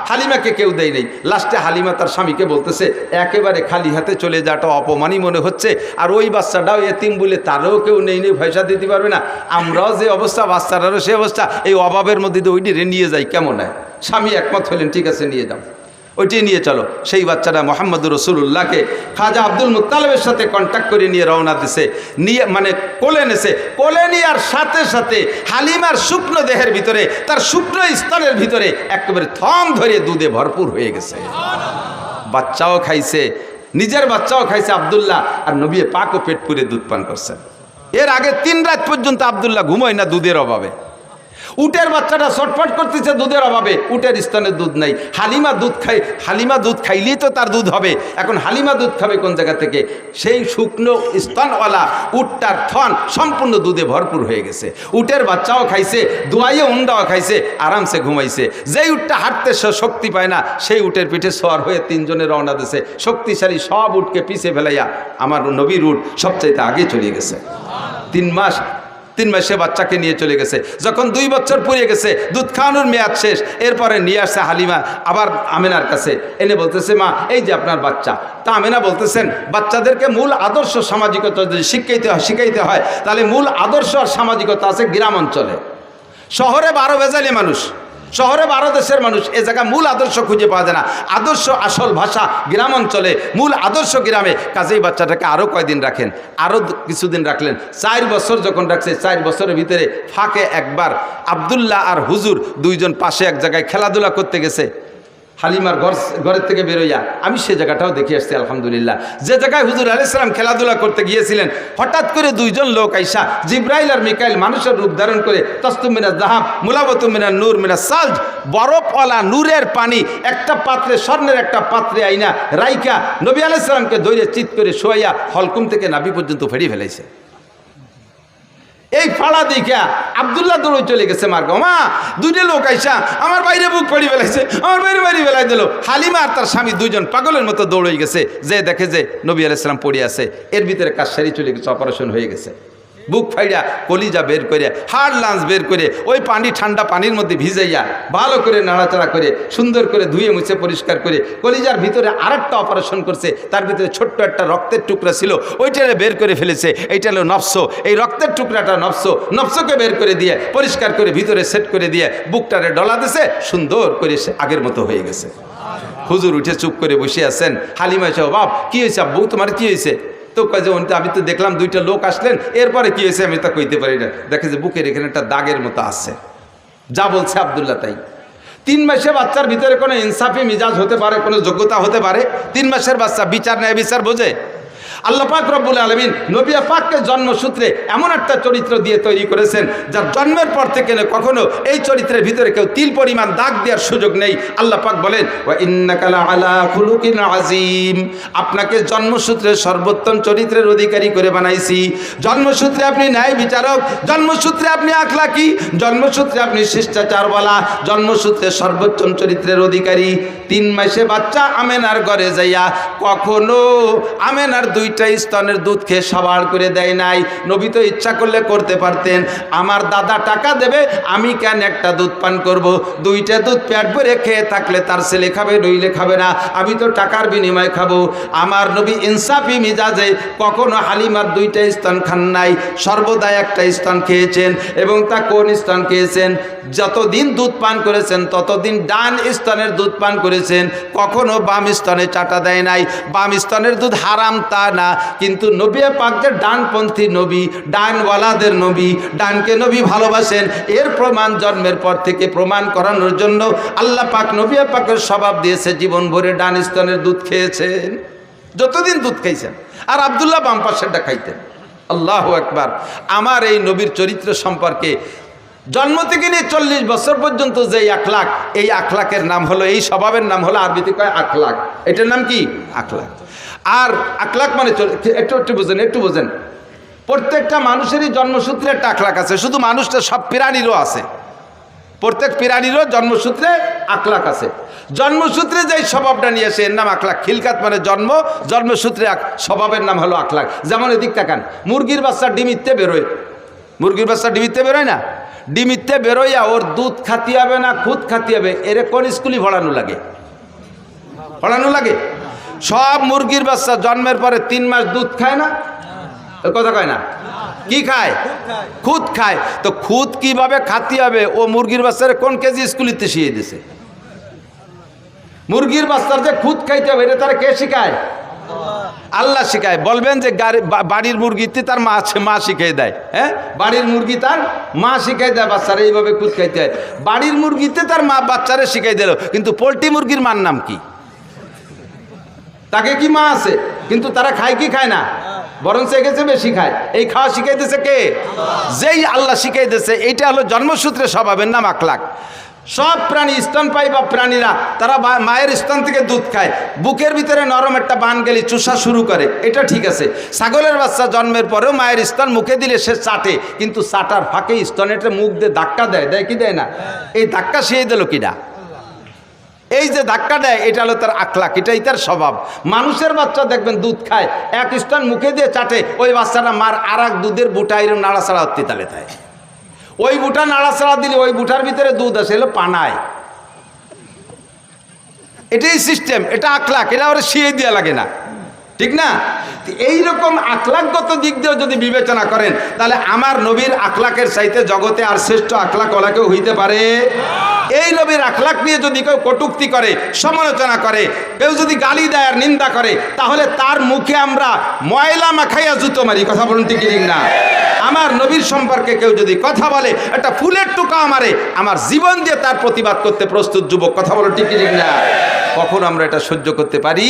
হালিমাকে কেউ দেয় নেই। লাস্টে হালিমা তার স্বামীকে বলতেছে, একেবারে খালি হাতে চলে যাওয়াটা অপমানই মনে হচ্ছে, আর ওই বাচ্চাটাও এতিম বলে তারও কেউ নেই পয়সা দিতে পারবে না, আমরাও যে অবস্থা বাচ্চাটারও সে অবস্থা, এই অভাবের মধ্যে দিয়ে ওইটি নিয়ে যাই কেমন হয়। স্বামী একমত হলেন, ঠিক আছে নিয়ে যাও, ওইটি নিয়ে চলো। সেই বাচ্চাটা মোহাম্মদুর রাসূলুল্লাহকে খাজা আব্দুল মুত্তালিবের সাথে কন্ট্যাক্ট করে নিয়ে রওনা দিছে, নিয়ে মানে কোলে নেছে। কোলে নেওয়ার সাথে সাথে হালিমার শুকনো দেহের ভিতরে, তার শুকনো স্তনের ভিতরে একেবারে থম ধরে দুধে ভরপুর হয়ে গেছে। বাচ্চাও খাইছে, নিজের বাচ্চাও খাইছে আব্দুল্লাহ, আর নবী পাকও পেট পুরে দুধ পান করছেন। এর আগে 3 রাত পর্যন্ত আব্দুল্লাহ ঘুমোয় না দুধের অভাবে। উটের বাচ্চাটা ছটফট করতেছে দুধের অভাবে, উটের স্তনে দুধ নাই। হালিমা দুধ খাইলেই তো তার দুধ হবে। এখন হালিমা দুধ খাবে কোন জায়গা থেকে? সেই শুকনো স্তনওয়ালা উটটার থন সম্পূর্ণ দুধে ভরপুর হয়ে গেছে। উটের বাচ্চাও খাইছে, দোয়াইয়ে উন্ডাও খাইছে, আরামসে ঘুমাইছে। যেই উটটা হাঁটতে শক্তি পায় না, সেই উটের পিঠে সওয়ার হয়ে 3 জনে রওনা দিছে। শক্তিশালী সব উটকে পিছে ফেলাইয়া আমার নবীর উট সবচাইতে আগে চলে গেছে। 3 মাসে বাচ্চাকে নিয়ে চলে গেছে। যখন 2 বছর পুড়ে গেছে, দুধ খাওয়ানোর মেয়াদ শেষ, এরপরে নিয়ে আসছে হালিমা আবার আমেনার কাছে, এনে বলতেছে, মা এই যে আপনার বাচ্চা। তা আমেনা বলতেছেন, বাচ্চাদেরকে মূল আদর্শ সামাজিকতা যদি শিখাইতে হয় তাহলে মূল আদর্শ আর সামাজিকতা আছে গ্রাম অঞ্চলে। শহরে 12 ভেজালি মানুষ, শহরে 12 দেশের মানুষ, এ জায়গা মূল আদর্শ খুঁজে পাওয়া যায় না। আদর্শ আসল ভাষা গ্রাম অঞ্চলে, মূল আদর্শ গ্রামে। কাজেই বাচ্চাটাকে আরও কয়দিন রাখেন, আরও কিছুদিন রাখলেন। 4 বছর যখন রাখছে, 4 বছরের ভিতরে ফাঁকে একবার আব্দুল্লাহ আর হুজুর 2 জন পাশে এক জায়গায় খেলাধুলা করতে গেছে। হালিমার ঘরের থেকে বেরোইয়া আমি সে জায়গাটাও দেখে আসছি আলহামদুলিল্লাহ। যে জায়গায় হুজুর আলাইহিস সালাম খেলাধুলা করতে গিয়েছিলেন, হঠাৎ করে 2 জন লোক আইসা, জিব্রাইল আর মিকাইল, মানুষের রূপ ধারণ করে, তসতুম মিনাজ যাহাব মুলাবাতুম মিনান নূর মিনাস সালজ, বরফওয়ালা নূরের পানি একটা পাত্রে, স্বর্ণের একটা পাত্রে আইনা রাইকা নবী আলাইহিস সালামকে ধরে চিৎ করে শোয়াইয়া হলকুম থেকে নাভি পর্যন্ত ফেরিয়ে ফেলাইছে। এই ফাড়া দেখা আব্দুল্লাহ দৌড়ে চলে গেছে মার্গ, মা 2 লোক আইসা আমার বাইরে বুক পড়ি ফেলাইছে, আমার বাইরে ফেলাই দিল। হালিমা আর তার স্বামী 2 জন পাগলের মতো দৌড়ে গেছে, যে দেখে যে নবী আলাইহিস সালাম পড়ে আছে। এর ভিতরে কাজ সারি চলে গেছে, অপারেশন হয়ে গেছে। বুক ফাইড়া কলিজা বের করে হাড় লাঞ্চ বের করে ওই পানি ঠান্ডা পানির মধ্যে ভিজাইয়া ভালো করে নাড়াচাড়া করে সুন্দর করে ধুয়ে মুছে পরিষ্কার করে কলিজার ভিতরে আরেকটা অপারেশন করছে, তার ভিতরে ছোট্ট একটা রক্তের টুকরা ছিল, ওইটারে বের করে ফেলেছে। এইটা হলো নফস, এই রক্তের টুকরাটা নফসকে বের করে দিয়ে পরিষ্কার করে ভিতরে সেট করে দিয়ে বুকটারে ডলা দিছে, সুন্দর করে সে আগের মতো হয়ে গেছে। হুজুর উঠে চুপ করে বসে আছেন। হালিমা এসে, বাপ কি হয়েছে আব্বু, তোমার কি হয়েছে? তো কয় যে আমি তো দেখলাম দুইটা লোক আসলেন, এরপরে কি হয়েছে আমি তা কইতে পারি না। দেখে যে বুকের এখানে একটা দাগের মতো আছে। যা বলছে আব্দুল্লাহ তাই। 3 মাসের বাচ্চার ভিতরে কোনো ইনসাফি মিজাজ হতে পারে, কোনো যোগ্যতা হতে পারে? 3 মাসের বাচ্চা বিচার ন্যায় বিচার বোঝে? আল্লাহ পাক রব্বুল আলামিন নবী পাককে জন্মসূত্রে এমন একটা চরিত্র দিয়ে তৈরি করেছেন, যার জন্মের পর থেকে কখনো এই চরিত্রের ভিতরে কেউ তিল পরিমাণ দাগ দেওয়ার সুযোগ নেই। আল্লাহ পাক বলেন, ওয়া ইন্নাকা লাআলা খুলুকিন আযীম, আপনাকে জন্মসূত্রে সর্বোত্তম চরিত্রের অধিকারী করে বানাইছি। জন্মসূত্রে আপনি ন্যায় বিচারক, জন্মসূত্রে আপনি আখলাকি, জন্মসূত্রে আপনি শিষ্টাচারওয়ালা, জন্মসূত্রে সর্বোত্তম চরিত্রের অধিকারী। 3 মাসে বাচ্চা আমেনার ঘরে যাইয়া কখনো আমেনার 2টা স্তনের দুধ খেয়ে সাবাড় করে দেয় নাই। নবী তো ইচ্ছা করলে করতে পারতেন, আমার দাদা টাকা দেবে, আমি কেন একটা দুধ পান করব? 2টা দুধ পেট ভরে খেয়ে থাকলে তার ছেলে খাবে, নইলে খাবে না, আমি তো টাকার বিনিময়ে খাবো। আমার নবী ইনসাফি মিজাজে কখনো হালিমার 2টা স্তন খান নাই, সর্বদা একটা স্তন খেয়েছেন। এবং তা কোন স্তন খেয়েছেন? যতদিন দুধ পান করেছেন ততদিন ডান স্তনের দুধ পান করেছেন, কখনো বাম স্তনে চাটা দেয় নাই। বাম স্তনের দুধ হারাম তা না, কিন্তু নবী পাক যে ডানপন্থী নবী, ডানওয়ালাদের নবী, ডানকে নবী ভালোবাসেন, এর প্রমাণ জন্মের পর থেকে প্রমাণ করানোর জন্য আল্লাহ পাক নবী পাকের স্বভাব দিয়েছে, জীবন ভরে ডান স্তনের দুধ খেয়েছেন, যতদিন দুধ খাইছেন। আর আব্দুল্লাহ বাম পাশেরটা খাইতেন। আল্লাহু আকবার। আমার এই নবীর চরিত্র সম্পর্কে জন্ম থেকে নিয়ে 40 বছর পর্যন্ত যে আখলাক, এই আখলাকের নাম হলো, এই স্বভাবের নাম হলো, আরবিতে কয় আখলাক। এটার নাম কি? আখলাক। আর আখলাক মানে একটু বোঝেন, প্রত্যেকটা মানুষেরই জন্মসূত্রে একটা আখলাক আছে। শুধু মানুষটা, সব প্রাণীরও আছে, প্রত্যেক প্রাণীরও জন্মসূত্রে আখলাক আছে। জন্মসূত্রে যে স্বভাবটা নিয়ে আসে এর নাম আখলাক। খিলকাত মানে জন্ম, জন্মসূত্রে স্বভাবের নাম হলো আখলাক। যেমন এদিক তাকান, মুরগির বাচ্চা ডিমিতে বেরোয়, মুরগির বাচ্চা ডিমিতে বেরোয় না? ডিমিতে বেরোইয়া ওর দুধ খাতি হবে না খুদ খাতি হবে, এরে কোন স্কুলে পড়ানো লাগে? পড়ানো লাগে? সব মুরগির বাচ্চা জন্মের পরে 3 মাস দুধ খায় না? কথা কয় না? কি খায়? খুদ খায়। তো খুদ কিভাবে খাতি হবে ও মুরগির বাচ্চারে কোন কেজি স্কুলিতে শিখিয়ে দিছে? মুরগির বাচ্চার যে খুদ খাইতে হবে এটা তারা কে শিখায়? আল্লাহ শিখায়। বলবেন যে বাড়ির মুরগিতে তার মা শিখিয়ে দেয়? হ্যাঁ, বাড়ির মুরগি তার মা শিখাই দেয় বাচ্চারা এইভাবে খুদ খাইতে হয়। বাড়ির মুরগিতে তার মা বাচ্চারা শিখাই দিল, কিন্তু পোলট্রি মুরগির মার নাম কি? তাকে কি মা আছে? কিন্তু তারা খায় কি খায় না? বরং গেছে বেশি খায়। এই খাওয়া শিখাইতেছে কে? যেই আল্লাহ শিখাইতেছে। এইটা হলো জন্মসূত্রে স্বভাবের নাম আখলাক। সব প্রাণী, স্তনপায়ী বা প্রাণীরা, তারা মায়ের স্তন থেকে দুধ খায়, বুকের ভিতরে নরম একটা বান গেলি চুষা শুরু করে, এটা ঠিক আছে। ছাগলের বাচ্চা জন্মের পরেও মায়ের স্তন মুখে দিলে সে চাটে, কিন্তু চাটার ফাঁকে স্তনেটা মুখ দিয়ে ধাক্কা দেয়, দেয় কি দেয় না? এই ধাক্কা শিয়ে দিল কিনা? এই যে ধাক্কা দেয়, এটা হলো তার আখলাক, এটাই তার স্বভাব। মানুষের বাচ্চা দেখবেন দুধ খায়, এক স্তন মুখে দিয়ে চাটে, ওই বাচ্চাটা মার আর এক দুধের বুটা এরম নাড়াচাড়া হতে তালে তাই। ওই বুটা নাড়াচাড়া দিলে ওই বুটার ভিতরে দুধ আসে, এলো পানায়। এটাই সিস্টেম, এটা আখলাক, এটা ওরা শিয়ে দেওয়া লাগে না, ঠিক না? এইরকম আখলাকগত দিক দিয়েও যদি বিবেচনা করেন, তাহলে আমার নবীর আখলাকের চাইতে জগতে আর শ্রেষ্ঠ আখলাক ওলা কেউ হইতে পারে? এই নবীর আখলাক নিয়ে যদি কেউ কটূক্তি করে, সমালোচনা করে, কেউ যদি গালি দেয় আর নিন্দা করে, তাহলে তার মুখে আমরা ময়লা মাখাইয়া জুতো মারি। কথা বলুন ঠিক না? আমার নবীর সম্পর্কে কেউ যদি কথা বলে, একটা ফুলের টুকা মারে, আমার জীবন দিয়ে তার প্রতিবাদ করতে প্রস্তুত যুবক। কথা বলুন ঠিক না? কখন আমরা এটা সহ্য করতে পারি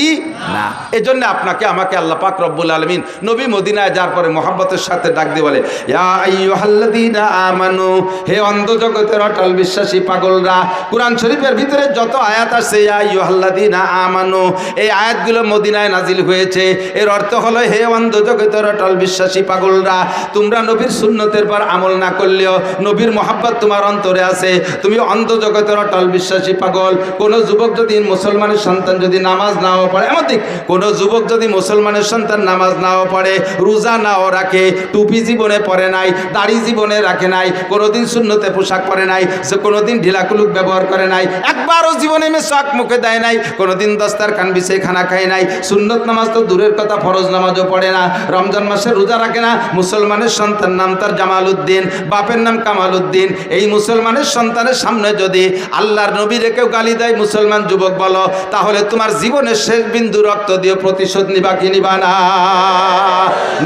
না। এজন্য আপনাকে আমাকে আল্লাহ পাক রব্বুল আলামিন নবী মদিনায় যাওয়ার পরে মহব্বতের সাথে ডাক দিয়ে বলে, ইয়া আইয়ুহাল্লাযীনা আমানু, হে অন্ধ জগতের অটল বিশ্বাসী পাগলরা, পাগলরা। কোরআন শরীফের ভিতরে যত আয়াত আছে ইয়া আইয়ুহাল্লাযীনা আমানু, এই আয়াতগুলো মদিনায় নাজিল হয়েছে। এর অর্থ হলো, হে অন্ধ জগতের অটল বিশ্বাসী পাগলরা, তোমরা নবীর সুন্নতের পর আমল না করলেও নবীর মহাব্বত তোমার অন্তরে আছে। তুমি অন্ধ জগতের অটল বিশ্বাসী পাগল। কোনো যুবক যদি মুসলমানের সন্তান যদি নামাজ নাও পড়ে, এমনকি কোনো যুবক যদি মুসলমানের সন্তান নামাজ নাও পড়ে, রোজা নাও রাখে, টুপি জীবনে পরে নাই, দাড়ি জীবনে রাখে নাই, কোনোদিন সুন্নতে পোশাক পরে নাই, সে কোনোদিন ঢিলাকুলুক ব্যবহার করে নাই, একবারও জীবনে মেশাক মুখে দেয় নাই, কোনোদিন দস্তারখান বিছিয়ে খানা খায় নাই, সুন্নত নামাজ তো দূরের কথা ফরজ নামাজও পড়ে না, রমজান মাসে রোজা রাখে না, মুসলমানের সন্তান নাম তার জামাল উদ্দিন, বাপের নাম কামাল উদ্দিন, এই মুসলমানের সন্তানের সামনে যদি আল্লাহর নবীর কেউ গালি দেয়, মুসলমান যুবক বলো, তাহলে তোমার জীবনের শেষ বিন্দু রক্ত দিয়ে প্রতিশোধ নিবা কি নিবা না?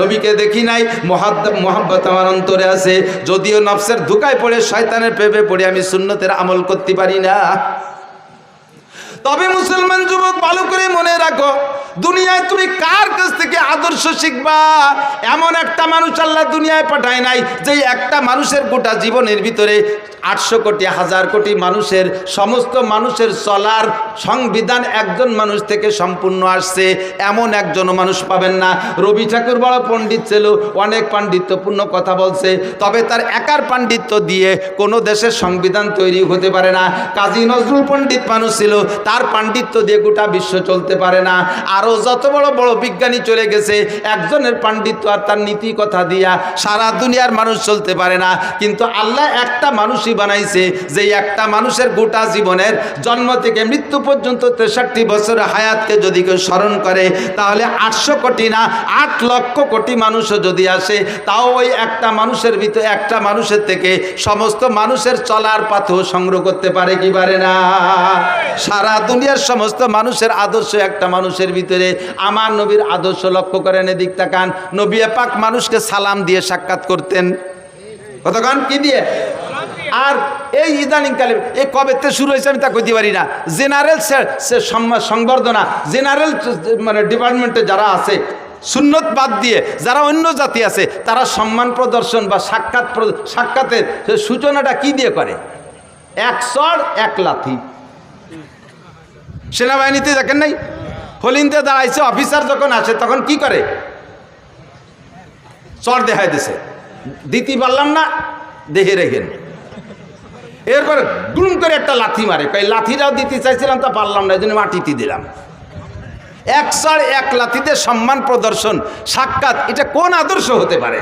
নবীকে দেখি নাই, মোহাব্বত আমার অন্তরে আছে, যদিও নফসের ধোঁকায় পড়ে শয়তানের প্রেমে পড়ে আমি সুন্নতের আমল করতে পারি না। তবে মুসলমান যুবক ভালো করে মনে রাখো, দুনিয়ায় তুমি কার কাছ থেকে আদর্শ শিখবা? এমন একটা মানুষ আল্লাহ দুনিয়ায় পাঠায় নাই যে একটা মানুষের গোটা জীবনের ভিতরে 800 কোটি 1000 কোটি মানুষের সমস্ত মানুষের চলার সংবিধান একজন মানুষ থেকে সম্পূর্ণ আসছে, এমন একজন মানুষ পাবেন না। রবি ঠাকুর বড় পণ্ডিত ছিল, অনেক পাণ্ডিত্যপূর্ণ কথা বলছে, তবে তার একার পাণ্ডিত্য দিয়ে কোনো দেশের সংবিধান তৈরি হতে পারে না। কাজী নজরুল পণ্ডিত মানুষ ছিল, তার পাণ্ডিত্য দিয়ে গোটা বিশ্ব চলতে পারে না। আরও যত বড় বড় বিজ্ঞানী চলে গেছে, একজনের পাণ্ডিত্য আর তার নীতি কথা দিয়া সারা দুনিয়ার মানুষ চলতে পারে না। কিন্তু আল্লাহ একটা মানুষই বানাইছে, যে একটা মানুষের গোটা জীবনের জন্ম থেকে মৃত্যু পর্যন্ত 63 বছর হায়াতকে যদি কেউ স্মরণ করে, তাহলে 800 কোটি না 8 লক্ষ কোটি মানুষও যদি আসে, তাও ওই একটা মানুষের ভিতরে, একটা মানুষের থেকে সমস্ত মানুষের চলার পাথও সংগ্রহ করতে পারে কি পারে না? সারা দুনিয়ার সমস্ত মানুষের আদর্শ একটা মানুষের ভিতরে। আমার নবীর আদর্শ লক্ষ্য করেন, এদিক তাকান। নবী পাক মানুষকে সালাম দিয়ে সাক্ষাৎ করতেন, কতক্ষণ কি দিয়ে? আর এই ইদানিংকালে এই কবেতে শুরু হয়েছে আমি তা কইতে পারি না। জেনারেল সংবর্ধনা, জেনারেল মানে ডিপার্টমেন্টে যারা আছে, সুন্নত বাদ দিয়ে যারা অন্য জাতি আছে, তারা সম্মান প্রদর্শন বা সাক্ষাতের সূচনাটা কি দিয়ে করে? 1 চড় 1 লাথি। সেনাবাহিনীতে দেখেন নাই, হলিন্দে দাঁড়াইছে, অফিসার যখন আসে তখন কি করে? চড় দেখাই দিছে, দিতে পারলাম না, দেখে রেখেন। এরপর গুম করে একটা লাথি মারে, কই লাথিটাও দিতে চাইছিলাম তা পারলাম না, এই জন্য মাটিতে দিলাম। 1 চড় 1 লাথিতে সম্মান প্রদর্শন, সাক্ষাৎ, এটা কোন আদর্শ হতে পারে?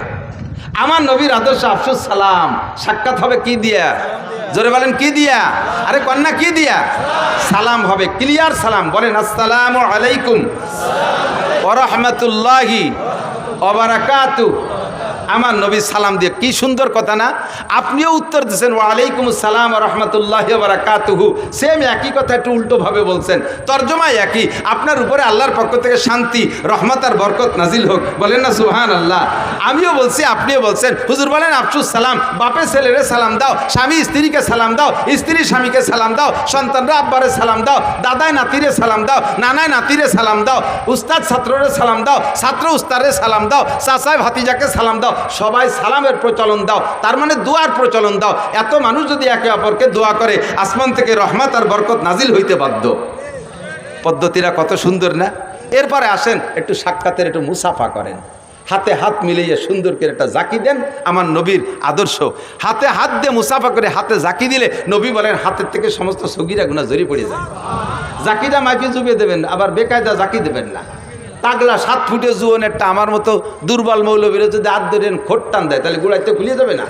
আমার নবীর আদর্শ আফসুস সালাম। সাক্ষাৎ হবে কি দিয়া? জোরে বলেন কি দিয়া? আরে কন্যা কি দিয়া? সালাম হবে, ক্লিয়ার সালাম। বলেন আসসালামু আলাইকুম ওয়া রাহমাতুল্লাহি ওয়া বারাকাতুহু। আমার নবী সালাম দিয়ে, কি সুন্দর কথা না? আপনিও উত্তর দিচ্ছেন ওয়া আলাইকুম আসসালাম ওয়া রাহমাতুল্লাহি ওয়া বারাকাতুহু। সেম একই কথা, একটু উল্টোভাবে বলছেন, তর্জমায় একই। আপনার উপরে আল্লাহর পক্ষ থেকে শান্তি, রহমত আর বরকত নাজিল হোক। বলেন না সুবহানাল্লাহ? আমিও বলছি, আপনিও বলছেন। হুজুর বলেন আফসুস সালাম, বাপে ছেলেরে সালাম দাও, স্বামী স্ত্রীকে সালাম দাও, স্ত্রী স্বামীকে সালাম দাও, সন্তানরা আব্বারে সালাম দাও, দাদায় নাতিরে সালাম দাও, নানায় নাতিরে সালাম দাও, উস্তাদ ছাত্ররে সালাম দাও, ছাত্র উস্তাদরে সালাম দাও, চাচায় ভাতিজাকে সালাম দাও, সবাই সালামের প্রচলন দাও, তার মানে দোয়ার প্রচলন দাও। এত মানুষ যদি একে অপরকে দোয়া করে, আসমান থেকে রহমত আর বরকত নাজিল হইতে বাধ্য। পদ্ধতিরা কত সুন্দর না? এরপরে আসেন একটু সাক্ষাতের একটু মুসাফা করেন, হাতে হাত মিলিয়ে সুন্দর করে একটা জাকি দেন। আমার নবীর আদর্শ, হাতে হাত দিয়ে মুসাফা করে হাতে জাকি দিলে নবী বলেন হাতের থেকে সমস্ত সগীরা গুনাহ ঝরে পড়ে যায়। জাকিটা মাইকে জুবিয়ে দেবেন, আবার বেকায়দা জাকি দেবেন না। তাগলা 7 ফুটে জুয়ন একটা আমার মতো দুর্বল মৌলবীরা যদি হাত ধরেন খোট টান দেয়, তাহলে গুড়াইতে খুলিয়ে যাবে না,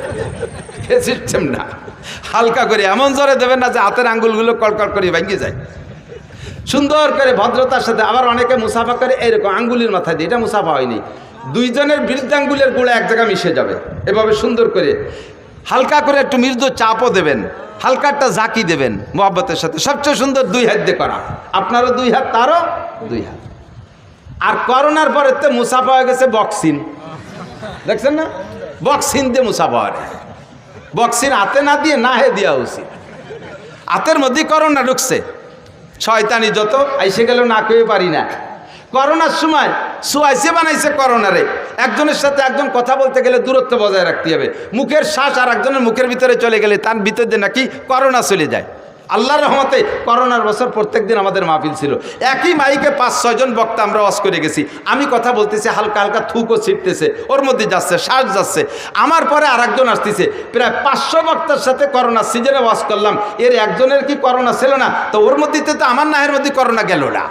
সিস্টেম না। হালকা করে এমন জোরে দেবেন না যে হাতের আঙ্গুলগুলো কড়কড় করে ভেঙে যায়। সুন্দর করে ভদ্রতার সাথে। আবার অনেকে মুসাফা করে এরকম আঙ্গুলির মাথায় দিয়ে, এটা মুসাফা হয়নি। দুইজনের বৃদ্ধাঙ্গুলের গোড়া এক জায়গায় মিশে যাবে, এভাবে সুন্দর করে হালকা করে একটু মৃদু চাপও দেবেন, হালকা একটা জাকি দেবেন মোহাব্বতের সাথে। সবচেয়ে সুন্দর 2 হাত দিয়ে করা, আপনারও 2 হাত, তারও 2 হাত। আর করোনার পরে তো মুসাফা হয়ে গেছে বক্সিন, দেখছেন না? বক্সিন দিয়ে মুসাফা হয়। বক্সিন হাতে না দিয়ে না হে দেওয়া উচিত। হাতের মধ্যে করোনা ঢুকছে, শয়তানি যত আইসে গেলেও না খেয়ে পারি না। করোনার সময় সুয়াইসে বানাইছে করোনারে, একজনের সাথে একজন কথা বলতে গেলে দূরত্ব বজায় রাখতে হবে। মুখের শ্বাস আর একজনের মুখের ভিতরে চলে গেলে তার ভিতর দিয়ে নাকি করোনা চলে যায়। আল্লাহর রহমতে করোনার বছর প্রত্যেক দিন আমাদের মাহফিল ছিল, একই মাইকে 5-6 জন বক্তা আমরা ওয়াজ করে গেছি। আমি কথা বলতেছি, হালকা হালকা থুকও ছিটতেছে, ওর মধ্যে যাচ্ছে, শ্বাস যাচ্ছে। আমার পরে আরেকজন আসতেছে, প্রায় 500 বক্তার সাথে করোনা সিজনে ওয়াজ করলাম, এর একজনের কি করোনা ছিল না? তো ওর মধ্যে তো আমার নাহের মধ্যে করোনা গেল না।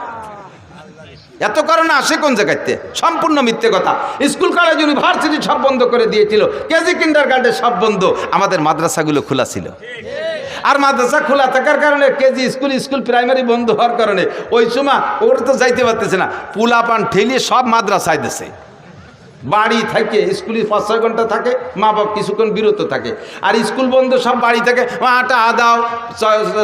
এত করোনা আসে কোন জায়গাতে? সম্পূর্ণ মিথ্যে কথা। স্কুল কলেজ ইউনিভার্সিটি সব বন্ধ করে দিয়েছিল, কেজি কিন্ডারগার্টেন সব বন্ধ, আমাদের মাদ্রাসাগুলো খোলা ছিল। আর মাদ্রাসা খোলা থাকার কারণে কেজি স্কুল প্রাইমারি বন্ধ হওয়ার কারণে ওই সময় ওরা তো যাইতে পারতেছে না, পোলাপান ঠেলিয়ে সব মাদ্রাসায় দিছে। বাড়ি থেকে স্কুলে 5-6 ঘন্টা থাকে, মা বাপ কিছুক্ষণ বিরত থাকে। আর স্কুল বন্ধ, সব বাড়ি থেকে, মা আটা আদাও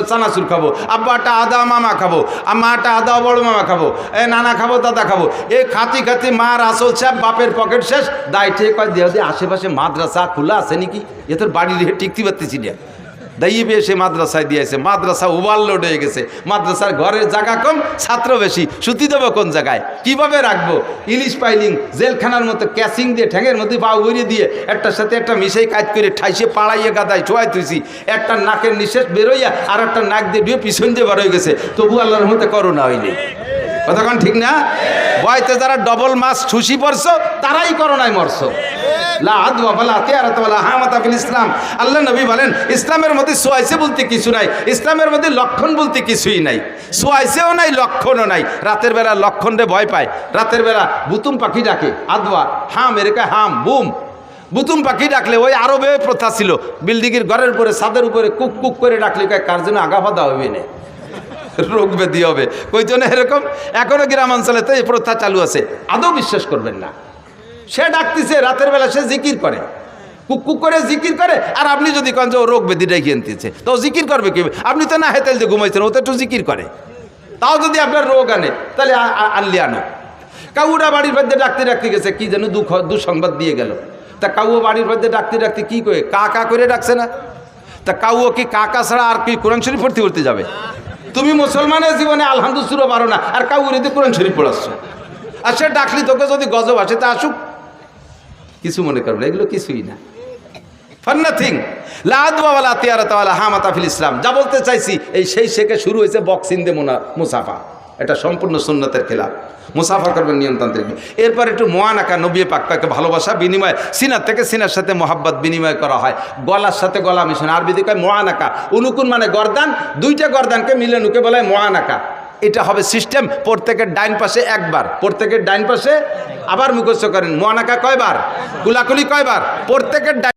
চানাচুর খাবো, আব্বা আটা আদাও মামা খাবো, আম্মা আটা আদাও বড় মামা খাবো, এ নানা খাবো দাদা খাবো, এ খাতি খাতি মার আসল সাহেব, বাপের পকেট শেষ। দায় ঠিক কয় দেহ দিয়ে আশেপাশে মাদ্রাসা খোলা আছে নাকি, এ তোর বাড়ি রেখে টিকতে পারতেছি না। দাইবে এসে মাদ্রাসায় দিয়েছে, মাদ্রাসা ওভারলোড হয়ে গেছে, মাদ্রাসার ঘরের জায়গা কম, ছাত্র বেশি, সুতি দেবো কোন জায়গায়, কিভাবে রাখবো? ইলিশ পাইলিং জেলখানার মতো ক্যাসিং দিয়ে ঠ্যাঙের মধ্যে পা উড়িয়ে দিয়ে একটার সাথে একটা মিশাই কাজ করে ঠাইসে পাড়াইয়ে গাদায় ছোঁয়াই তুইছি, একটা নাকের নিঃশ্বাস বেরোইয়া আর একটা নাক দিয়ে ডুয়ে পিছন দিয়ে বার হয়ে গেছে, তবু আল্লাহর মধ্যে করোনা হয়নি। কতক্ষণ ঠিক না? বয়তে যারা ডবল মাছ ঠুসি পড়ছো তারাই করোনায় মরছো। ইসলাম, আল্লাহ নবী বলেন ইসলামের মধ্যে সোয়াইছে বলতে কিছু নাই, ইসলামের মধ্যে লক্ষণ বলতে কিছুই নাই, সোয়াইছেও নাই, লক্ষণও নাই। রাতের বেলা লক্ষণ রে ভয় পায়, রাতের বেলা বুতুম পাখি ডাকে, আদওয়া হাম এরকা হাম বুম, বুতুম পাখি ডাকলে ওই আরবে প্রথা ছিল, বিল্ডিংয়ের ঘরের উপরে ছাদের উপরে কুক কুক করে ডাকলে কার জন্য আগা ফাদা হবে না, রোগ ব্যাধি হবে, কই জন্য এরকম এখনো গ্রামাঞ্চলে তো এই প্রথা চালু আছে। আদৌ বিশ্বাস করবেন না, সে ডাকতেছে রাতের বেলা, সে জিকির করে, কুক করে জিকির করে। আর আপনি যদি কন যে ও রোগ ব্যাধি ডেকে আনতেছে, তো জিকির করবে কি? আপনি তো না হেতেল যে ঘুমাইছেন, ও তো একটু জিকির করে। তাও যদি আপনার রোগ আনে তাহলে আনলি আনো। কাউরা বাড়ির মধ্যে ডাকতে ডাকতে গেছে, কি যেন দুঃসংবাদ দিয়ে গেল। তা কাউও বাড়ির মধ্যে ডাকতে ডাকতে কি করে কা কা করে ডাকছে না? তা কাউও কি কাকা ছাড়া আর কি কোরআন শরীফ পড়তে পড়তে যাবে? তুমি মুসলমানের জীবনে আলহামদুলিল্লাহ পারো না, আর কাউরে দিয়ে কোরআন শরীফ পড়াচ্ছ। আর সে ডাকলি তোকে যদি গজব আসে তা আসুক, কিছু মনে করবে, এগুলো কিছুই না। ইসলাম যা বলতে চাইছি, এই সেই শেখে শুরু হয়েছে বক্সিং দে মুসাফা, এটা সম্পূর্ণ সুন্নতের খেলাফ। মুসাফা করবেন নিয়মতান্ত্রিক। এরপর একটু মোয়ানাকা, নবী পাককে ভালোবাসা বিনিময়, সিনার থেকে সিনার সাথে মোহাব্বত বিনিময় করা হয়, গলার সাথে গলা মিশন, আরবিতে কয় মোয়ানাকা। উনুকুন মানে গর্দান, দুইটা গর্দানকে মিলে নুকে বলা হয় মোয়ানাকা। এটা হবে সিস্টেম, প্রত্যেকের ডাইন পাশে একবার, প্রত্যেকের ডাইন পাশে আবার মুখস্থ করেন। মোয়ানাকা কয়বার? কুলাকুলি কয়বার? প্রত্যেকের ডাইন